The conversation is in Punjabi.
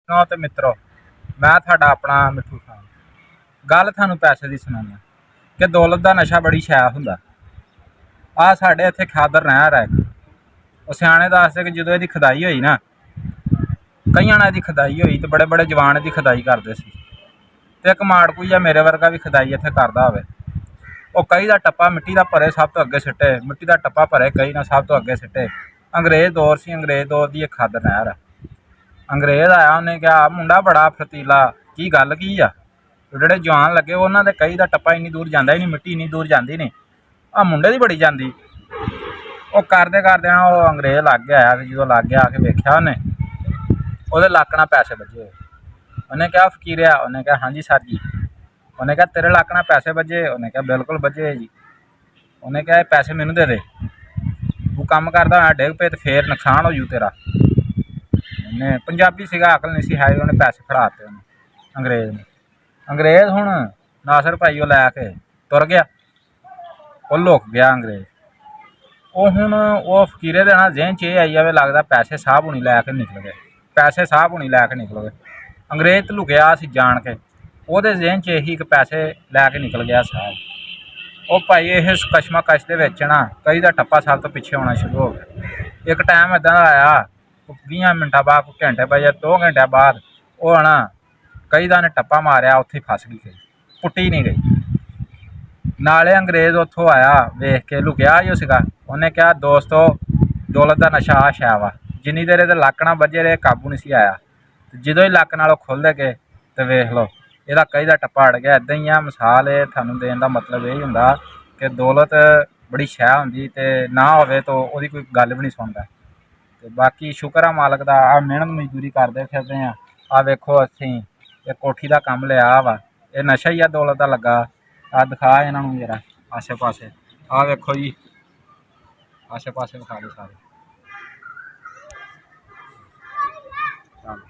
ਸੁਣੋ ਤੇ ਮਿੱਤਰੋ, ਮੈਂ ਤੁਹਾਡਾ ਆਪਣਾ ਮਿੱਠੂ ਖਾਨ ਗੱਲ ਤੁਹਾਨੂੰ ਪੈਸੇ ਦੀ ਸੁਣਾਉਣਾ ਕਿ ਦੌਲਤ ਦਾ ਨਸ਼ਾ ਬੜੀ ਸ਼ੈ ਹੁੰਦਾ। ਆ ਸਾਡੇ ਇੱਥੇ ਖਾਦਰ ਨਹਿਰ ਹੈ, ਉਹ ਸਿਆਣੇ ਦੱਸਦੇ ਕਿ ਜਦੋਂ ਇਹਦੀ ਖੁਦਾਈ ਹੋਈ ਨਾ, ਕਈਆਂ ਨਾਲ ਇਹਦੀ ਖੁਦਾਈ ਹੋਈ ਤੇ ਬੜੇ ਬੜੇ ਜਵਾਨ ਇਹਦੀ ਖੁਦਾਈ ਕਰਦੇ ਸੀ। ਤੇ ਇੱਕ ਮਾੜਕੂ ਜਾਂ ਮੇਰੇ ਵਰਗਾ ਵੀ ਖੁਦਾਈ ਇੱਥੇ ਕਰਦਾ ਹੋਵੇ, ਉਹ ਕਈ ਦਾ ਟੱਪਾ ਮਿੱਟੀ ਦਾ ਭਰੇ ਸਭ ਤੋਂ ਅੱਗੇ ਸਿੱਟੇ, ਮਿੱਟੀ ਦਾ ਟੱਪਾ ਭਰੇ ਕਈ ਨਾਲ ਸਭ ਤੋਂ ਅੱਗੇ ਸਿੱਟੇ। ਅੰਗਰੇਜ਼ ਦੌਰ ਸੀ, ਅੰਗਰੇਜ਼ ਦੌਰ ਦੀ ਇਹ ਖਾਦਰ ਨਹਿਰ ਆ। ਅੰਗਰੇਜ਼ ਆਇਆ, ਉਹਨੇ ਕਿਹਾ ਮੁੰਡਾ ਬੜਾ ਫਰਤੀਲਾ, ਕੀ ਗੱਲ ਕੀ ਆ। ਜਿਹੜੇ ਜਵਾਨ ਲੱਗੇ ਉਹਨਾਂ ਦੇ ਕਈ ਦਾ ਟੱਪਾ ਇੰਨੀ ਦੂਰ ਜਾਂਦਾ ਹੀ ਨਹੀਂ, ਮਿੱਟੀ ਇੰਨੀ ਦੂਰ ਜਾਂਦੀ ਨਹੀਂ, ਆ ਮੁੰਡੇ ਦੀ ਬੜੀ ਜਾਂਦੀ। ਉਹ ਕਰਦੇ ਕਰਦੇ ਉਹ ਅੰਗਰੇਜ਼ ਲੱਗ ਗਿਆ, ਤੇ ਜਦੋਂ ਲੱਗ ਗਿਆ ਆ ਕੇ ਵੇਖਿਆ ਉਹਨੇ, ਉਹਦੇ ਲੱਕ ਨਾਲ ਪੈਸੇ ਵੱਜੇ। ਉਹਨੇ ਕਿਹਾ ਫਕੀਰਿਆ, ਉਹਨੇ ਕਿਹਾ ਹਾਂਜੀ ਸਰ ਜੀ। ਉਹਨੇ ਕਿਹਾ ਤੇਰੇ ਲੱਕ ਨਾਲ ਪੈਸੇ ਵੱਜੇ? ਉਹਨੇ ਕਿਹਾ ਬਿਲਕੁਲ ਵੱਜੇ ਜੀ। ਉਹਨੇ ਕਿਹਾ ਇਹ ਪੈਸੇ ਮੈਨੂੰ ਦੇ ਦੇ, ਤੂੰ ਕੰਮ ਕਰਦਾ ਹੋਇਆ ਡਿੱਗ ਪਏ ਤੇ ਫੇਰ ਨੁਕਸਾਨ ਹੋ ਜੂ ਤੇਰਾ। ਉਹਨੇ ਪੰਜਾਬੀ ਸੀਗਾ, ਅਕਲ ਨਹੀਂ ਸੀ ਹੈ, ਉਹਨੇ ਪੈਸੇ ਫੜਾ ਦਿੱਤੇ ਉਹਨੇ ਅੰਗਰੇਜ਼ ਨੂੰ। ਅੰਗਰੇਜ਼ ਹੁਣ ਨਾਸਰ ਭਾਈ ਉਹ ਲੈ ਕੇ ਤੁਰ ਗਿਆ, ਉਹ ਲੁਕ ਗਿਆ ਅੰਗਰੇਜ਼। ਉਹ ਹੁਣ ਉਹ ਫਕੀਰੇ ਦੇ ਨਾਲ ਜ਼ਿਹਨ 'ਚ ਇਹ ਆਈ ਜਾਵੇ, ਲੱਗਦਾ ਪੈਸੇ ਸਾਹਬ ਹੁਣੀ ਲੈ ਕੇ ਨਿਕਲ ਗਏ, ਪੈਸੇ ਸਾਹਬ ਹੁਣੀ ਲੈ ਕੇ ਨਿਕਲ ਗਏ। ਅੰਗਰੇਜ਼ ਤਾਂ ਲੁਕਿਆ ਸੀ ਜਾਣ ਕੇ, ਉਹਦੇ ਜ਼ਿਹਨ 'ਚ ਇਹੀ ਕਿ ਪੈਸੇ ਲੈ ਕੇ ਨਿਕਲ ਗਿਆ ਸਾਹਿਬ। ਉਹ ਭਾਈ ਇਹ ਕਸ਼ਮਕਸ਼ ਦੇ ਵਿੱਚ ਨਾ ਕਈ ਦਾ ਟੱਪਾ ਸਭ ਤੋਂ ਪਿੱਛੇ ਆਉਣਾ ਸ਼ੁਰੂ ਹੋ ਗਿਆ। ਇੱਕ ਟਾਈਮ ਇੱਦਾਂ ਦਾ ਆਇਆ, 20 ਮਿੰਟਾਂ ਬਾਅਦ, ਘੰਟੇ ਬਾਅਦ ਜਾਂ 2 ਘੰਟਿਆਂ ਬਾਅਦ ਉਹ ਆਣਾ ਕਈ ਦਾ ਨੇ ਟੱਪਾ ਮਾਰਿਆ, ਉੱਥੇ ਫਸ ਗਈ, ਪੁੱਟੀ ਨਹੀਂ ਗਈ। ਨਾਲੇ ਅੰਗਰੇਜ਼ ਉੱਥੋਂ ਆਇਆ, ਵੇਖ ਕੇ ਲੁਕਿਆ ਹੀ ਉਹ ਸੀਗਾ। ਉਹਨੇ ਕਿਹਾ ਦੋਸਤੋ, ਦੌਲਤ ਦਾ ਨਸ਼ਾ ਆ ਸ਼ੈ ਵਾ, ਜਿੰਨੀ ਦੇਰ ਇਹਦੇ ਲੱਕ ਨਾਲ ਵੱਜੇ ਰਹੇ ਕਾਬੂ ਨਹੀਂ ਸੀ ਆਇਆ, ਤੇ ਜਦੋਂ ਹੀ ਲੱਕ ਨਾਲ ਉਹ ਖੁੱਲ੍ਹਦੇ ਗਏ ਤੇ ਵੇਖ ਲਓ ਇਹਦਾ ਕਈ ਦਾ ਟੱਪਾ ਅੜ ਗਿਆ। ਇੱਦਾਂ ਹੀ ਆ ਮਿਸਾਲ ਇਹ ਤੁਹਾਨੂੰ ਦੇਣ ਦਾ ਮਤਲਬ ਇਹ ਹੀ ਹੁੰਦਾ ਕਿ ਦੌਲਤ ਬੜੀ ਸ਼ੈ ਹੁੰਦੀ, ਤੇ ਨਾ ਹੋਵੇ ਤਾਂ ਉਹਦੀ ਕੋਈ ਗੱਲ ਵੀ ਨਹੀਂ ਸੁਣਦਾ। ਤੇ ਬਾਕੀ ਸ਼ੁਕਰ ਆ ਮਾਲਕ ਦਾ, ਆ ਮਿਹਨਤ ਮਜ਼ਦੂਰੀ ਕਰਦੇ ਫਿਰਦੇ ਆ। ਆ ਵੇਖੋ ਅਸੀਂ ਇਹ ਕੋਠੀ ਦਾ ਕੰਮ ਲਿਆ ਵਾ, ਇਹ ਨਸ਼ਾ ਹੀ ਆ ਦੌਲਤ ਦਾ ਲੱਗਾ। ਆ ਦਿਖਾ ਇਹਨਾਂ ਨੂੰ ਜਰਾ ਆਸੇ ਪਾਸੇ, ਆ ਵੇਖੋ ਜੀ ਆਸੇ ਪਾਸੇ ਵਿਖਾ ਦਿਓ ਸਾਰੇ। ਚੱਲ